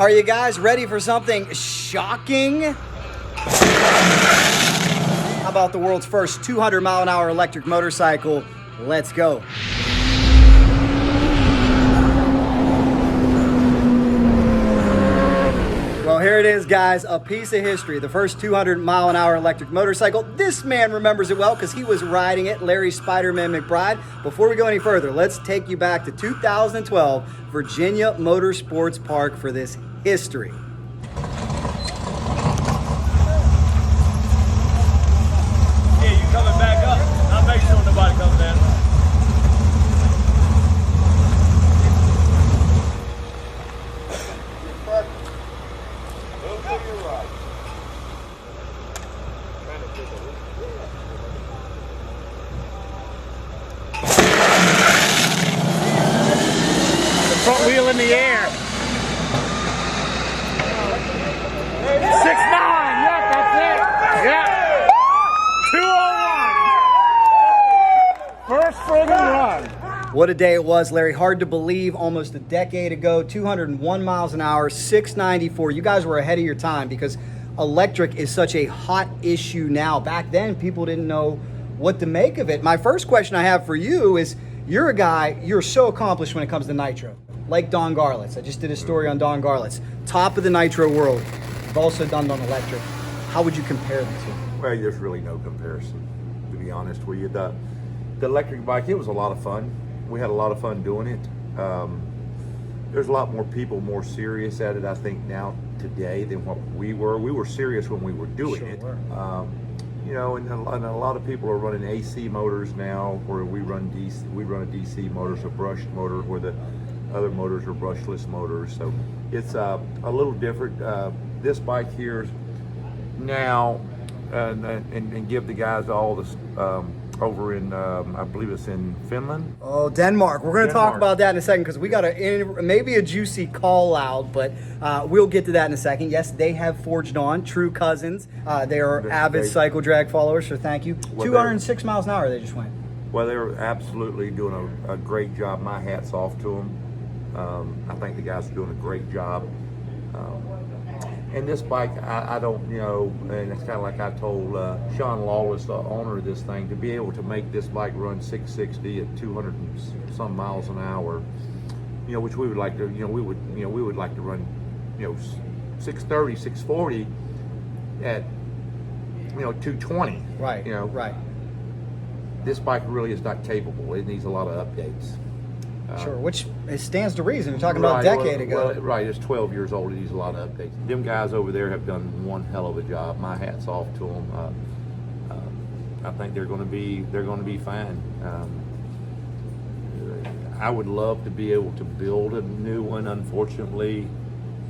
Are you guys ready for something shocking? How about the world's first 200-mile-an-hour electric motorcycle? Let's go. Well, here it is, guys, a piece of history. The first 200-mile-an-hour electric motorcycle. This man remembers it well because he was riding it, Larry Spider-Man McBride. Before we go any further, let's take you back to 2012, Virginia Motorsports Park for this history. Yeah, you coming back up. I'll make sure nobody comes in. Front wheel in the air. 6'9", yeah, that's it. Yeah. 201. First friggin' run. What a day it was, Larry. Hard to believe, almost a decade ago, 201 miles an hour, 694. You guys were ahead of your time because electric is such a hot issue now. Back then, people didn't know what to make of it. My first question I have for you is, you're a guy, you're so accomplished when it comes to Nitro. Like Don Garlits. I just did a story on Don Garlits. Top of the Nitro world. You've also done on electric. How would you compare the two? Well, there's really no comparison, to be honest with you. The electric bike, it was a lot of fun. We had a lot of fun doing it. There's a lot more people more serious at it, I think, now today than what we were. We were serious when we were doing it. You know, and a lot of people are running AC motors now, where we run DC. We run a DC motor, a brushed motor, where the other motors are brushless motors. So it's a little different. This bike here now, and give the guys all this over in, I believe it's in Finland. Oh, Denmark. We're going to talk about that in a second because we got maybe a juicy call out, but we'll get to that in a second. Yes, they have forged on, true cousins. They are avid cycle drag followers, so thank you. Well, 206 miles an hour they just went. Well, they're absolutely doing a great job. My hat's off to them. I think the guys are doing a great job. And this bike, I don't, you know, and it's kind of like I told Sean Lawless, the owner of this thing, to be able to make this bike run 660 at 200 and some miles an hour, you know, which we would like to, we would like to run, 630, 640 at, 220. Right. Right. This bike really is not capable. It needs a lot of updates. Sure, which it stands to reason. You're talking about a decade ago. Well, right, it's 12 years old. It needs a lot of updates. Them guys over there have done one hell of a job. My hat's off to them. I think they're going to be fine. I would love to be able to build a new one. Unfortunately,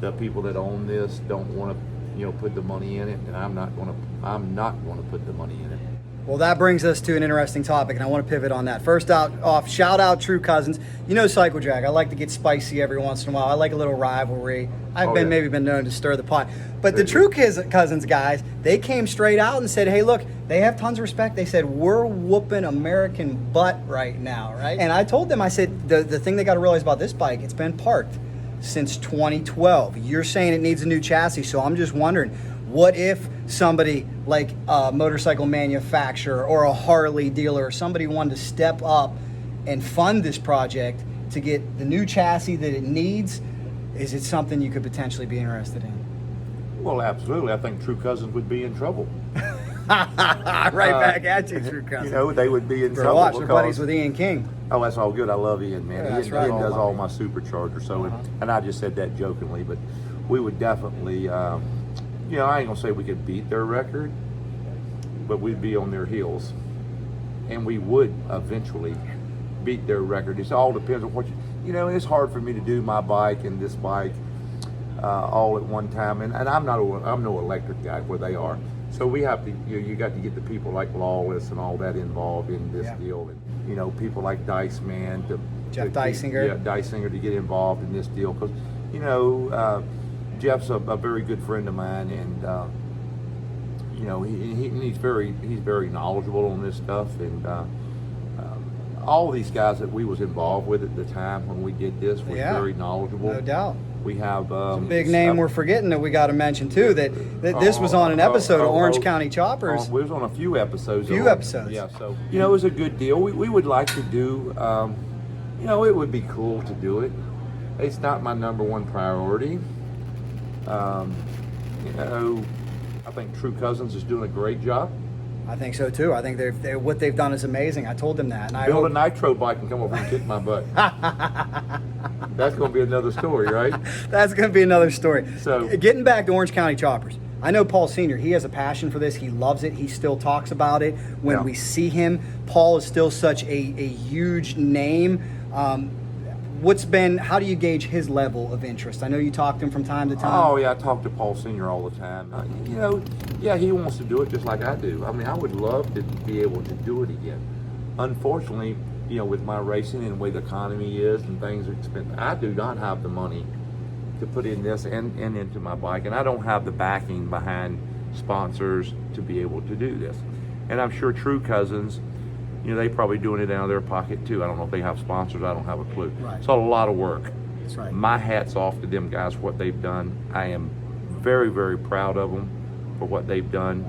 the people that own this don't want to, put the money in it, and I'm not going to put the money in it. Well, that brings us to an interesting topic, and I want to pivot on that. First off, shout out True Cousins. You know Cycle Drag. I like to get spicy every once in a while. I like a little rivalry. I've maybe been known to stir the pot. But the True Cousins guys, they came straight out and said, hey, look, they have tons of respect. They said, we're whooping American butt right now, right? And I told them, I said, the thing they got to realize about this bike, it's been parked since 2012. You're saying it needs a new chassis, so I'm just wondering, what if somebody like a motorcycle manufacturer or a Harley dealer or somebody wanted to step up and fund this project to get the new chassis that it needs? Is it something you could potentially be interested in? Well, absolutely. I think True Cousins would be in trouble. Right back at you, True Cousins. They would be in trouble. Watch, they're buddies with Ian King. Oh, that's all good. I love Ian, man. Yeah, Ian does all my superchargers. So, and I just said that jokingly, but we would definitely... I ain't gonna say we could beat their record, but we'd be on their heels, and we would eventually beat their record. It all depends on what it's hard for me to do my bike and this bike all at one time, and I'm no electric guy where they are. So we have to, you got to get the people like Lawless and all that involved in this deal, and people like Dice Man, Jeff Dysinger, Dysinger to get involved in this deal because Jeff's a very good friend of mine, and he's very knowledgeable on this stuff, and all these guys that we was involved with at the time when we did this were very knowledgeable. No doubt. We have big name we're forgetting that we got to mention too. That this was on an episode of Orange County Choppers. We was on a few episodes. Yeah, so it was a good deal. We would like to do. It would be cool to do it. It's not my number one priority. I think True Cousins is doing a great job. I think so too. I think what they've done is amazing. I told them that. And Build a Nitro bike and come over and kick my butt. That's going to be another story, right? That's going to be another story. So, getting back to Orange County Choppers, I know Paul Sr., he has a passion for this. He loves it. He still talks about it. When we see him, Paul is still such a huge name. How do you gauge his level of interest? I know you talk to him from time to time. Oh, yeah, I talk to Paul Sr. all the time. He wants to do it just like I do. I mean, I would love to be able to do it again. Unfortunately, with my racing and the way the economy is and things are expensive, I do not have the money to put in this and into my bike, and I don't have the backing behind sponsors to be able to do this. And I'm sure True Cousins, they probably doing it out of their pocket too. I don't know if they have sponsors. I don't have a clue. Right. It's a lot of work. That's right. My hat's off to them guys for what they've done. I am very, very proud of them for what they've done.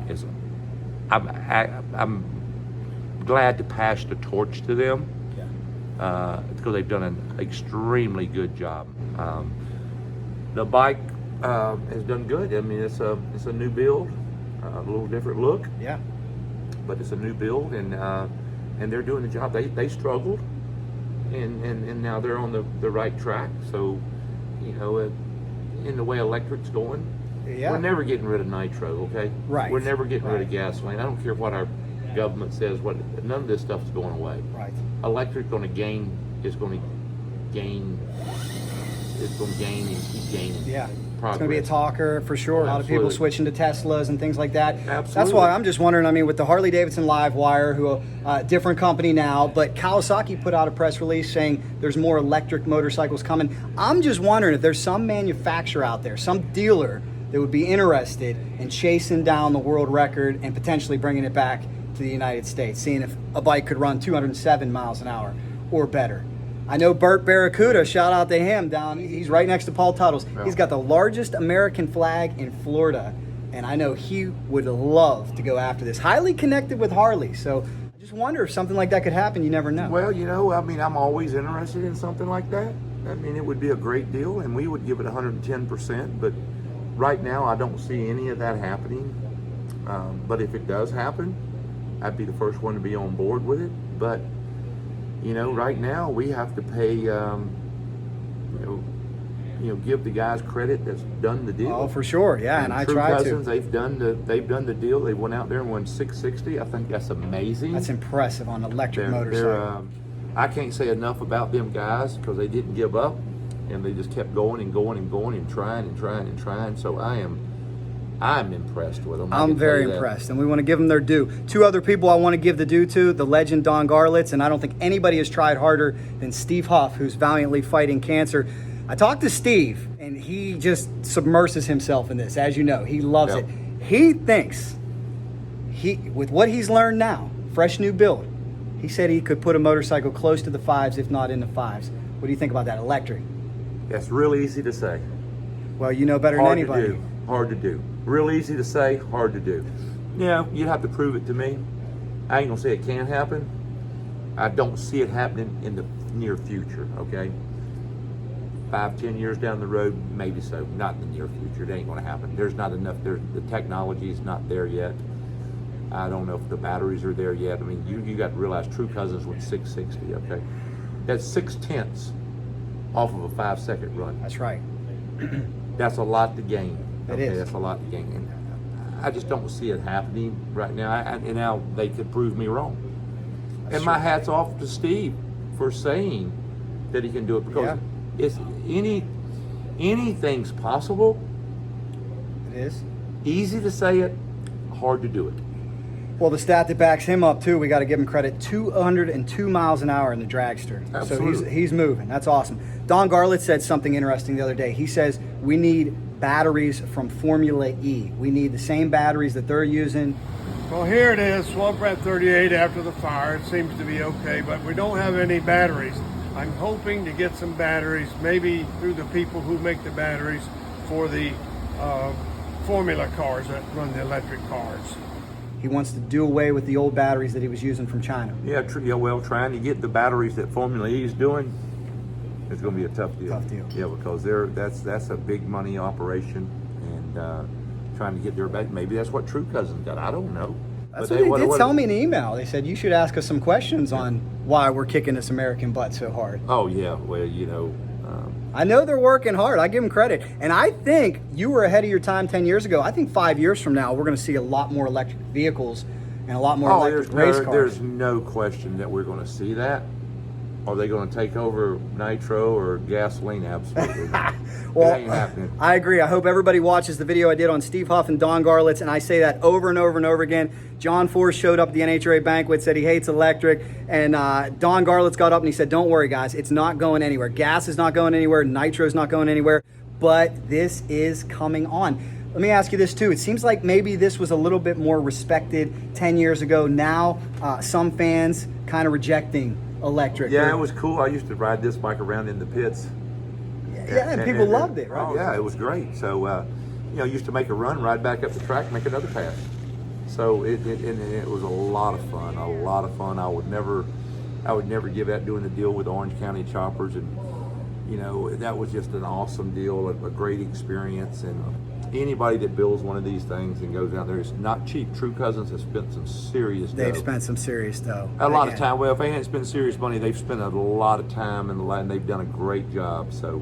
I'm glad to pass the torch to them because they've done an extremely good job. The bike has done good. I mean, it's a new build, a little different look. Yeah. But it's a new build, and they're doing the job. They struggled, and now they're on the right track. So, in the way electric's going, we're never getting rid of nitro. Okay, right. We're never getting rid of gasoline. I don't care what our government says. None of this stuff's going away. Right. Electric's going to gain. It's going to gain. It's going to gain and keep gaining. Yeah. Progress. It's going to be a talker for sure. A lot of people switching to Teslas and things like that. Absolutely. That's why I'm just wondering, with the Harley-Davidson Livewire, who different company now, but Kawasaki put out a press release saying there's more electric motorcycles coming. I'm just wondering if there's some manufacturer out there, some dealer that would be interested in chasing down the world record and potentially bringing it back to the United States, seeing if a bike could run 207 miles an hour or better. I know Burt Barracuda, shout out to him he's right next to Paul Tuttle's. Yeah. He's got the largest American flag in Florida, and I know he would love to go after this. Highly connected with Harley, so I just wonder if something like that could happen. You never know. Well, I'm always interested in something like that. It would be a great deal, and we would give it 110%, but right now I don't see any of that happening. But if it does happen, I'd be the first one to be on board with it. But right now we have to pay, give the guys credit that's done the deal. Oh, for sure, yeah, and I True try Cousins, to. they've done the deal. They went out there and won 660. I think that's amazing. That's impressive on an electric motorcycle. I can't say enough about them guys because they didn't give up, and they just kept going and going and going and trying and trying and trying. So I'm impressed with them. I'm very impressed, and we want to give them their due. Two other people I want to give the due to, the legend Don Garlitz, and I don't think anybody has tried harder than Steve Huff, who's valiantly fighting cancer. I talked to Steve, and he just submerses himself in this. As you know, he loves it. He thinks, with what he's learned now, fresh new build, he said he could put a motorcycle close to the fives, if not in the fives. What do you think about that, electric? That's real easy to say. Well, you know better than anybody. Hard to do. Real easy to say, hard to do. You'd have to prove it to me. I ain't gonna say it can't happen. I don't see it happening in the near future, okay? 5-10 years down the road, maybe so. Not in the near future. It ain't gonna happen. There's not enough. The technology is not there yet. I don't know if the batteries are there yet. You got to realize True Cousins went 660, okay? That's 6/10 off of a 5-second run. That's right. That's a lot to gain. It is. That's a lot to gain. And I just don't see it happening right now. And now they could prove me wrong. And my hat's off to Steve for saying that he can do it because it's anything's possible. It is. Easy to say it, hard to do it. Well, the stat that backs him up, too, we got to give him credit, 202 miles an hour in the dragster. Absolutely. So he's moving. That's awesome. Don Garlitz said something interesting the other day. He says, we need batteries from Formula E. We need the same batteries that they're using. Well, here it is, slope at 38 after the fire. It seems to be okay, but we don't have any batteries. I'm hoping to get some batteries, maybe through the people who make the batteries for the formula cars that run the electric cars. He wants to do away with the old batteries that he was using from China. Yeah, well, trying to get the batteries that Formula E is doing, it's going to be a tough deal. Tough deal. Yeah, because that's a big money operation, and trying to get their back. Maybe that's what True Cousins got. I don't know. That's what they did tell me in an email. They said you should ask us some questions on why we're kicking this American butt so hard. Oh yeah, well I know they're working hard. I give them credit. And I think you were ahead of your time 10 years ago. I think 5 years from now, we're going to see a lot more electric vehicles and a lot more electric race cars. There's no question that we're going to see that. Are they going to take over Nitro or gasoline? Absolutely not. Well, it ain't happening. I agree. I hope everybody watches the video I did on Steve Huff and Don Garlitz, and I say that over and over and over again. John Force showed up at the NHRA banquet, said he hates electric, and Don Garlitz got up and he said, don't worry, guys, it's not going anywhere. Gas is not going anywhere. Nitro's not going anywhere, but this is coming on. Let me ask you this too. It seems like maybe this was a little bit more respected 10 years ago. Now, some fans kind of rejecting electric. Yeah, it was cool. I used to ride this bike around in the pits. Yeah, and people loved it, right? Oh, yeah, it was great. So, used to make a run, ride back up the track, make another pass. So it was a lot of fun. I would never give that doing the deal with Orange County Choppers, and that was just an awesome deal, a great experience. And anybody that builds one of these things and goes out there, it's not cheap. True Cousins has spent some serious dough. They've spent some serious dough. A lot of time. Well, if they hadn't spent serious money, they've spent a lot of time and they've done a great job. So,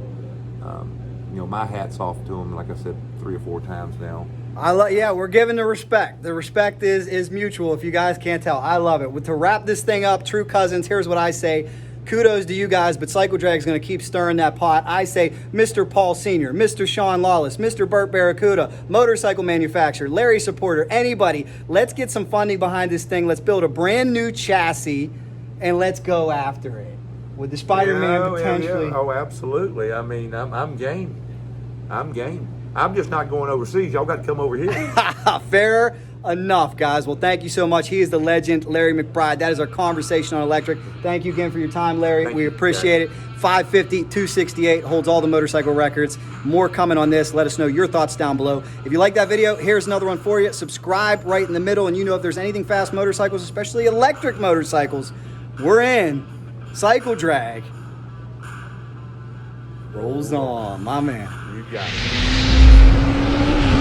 my hat's off to them. Like I said, 3 or 4 times now. We're giving the respect. The respect is mutual. If you guys can't tell, I love it. To wrap this thing up, True Cousins, here's what I say. Kudos to you guys, but Cycle Drag's going to keep stirring that pot. I say Mr. Paul Sr., Mr. Sean Lawless, Mr. Burt Barracuda, motorcycle manufacturer, Larry Supporter, anybody. Let's get some funding behind this thing. Let's build a brand new chassis, and let's go after it. With the Spider-Man potentially. Yeah. Oh, absolutely. I mean, I'm game. I'm game. I'm just not going overseas. Y'all got to come over here. Fair enough, guys. Well, thank you so much. He is the legend, Larry McBride. That is our conversation on electric. Thank you again for your time, Larry. We appreciate it. 550, 268 holds all the motorcycle records. More coming on this. Let us know your thoughts down below. If you like that video, here's another one for you. Subscribe right in the middle, and if there's anything fast motorcycles, especially electric motorcycles, we're in. Cycle Drag rolls on, my man. You got it.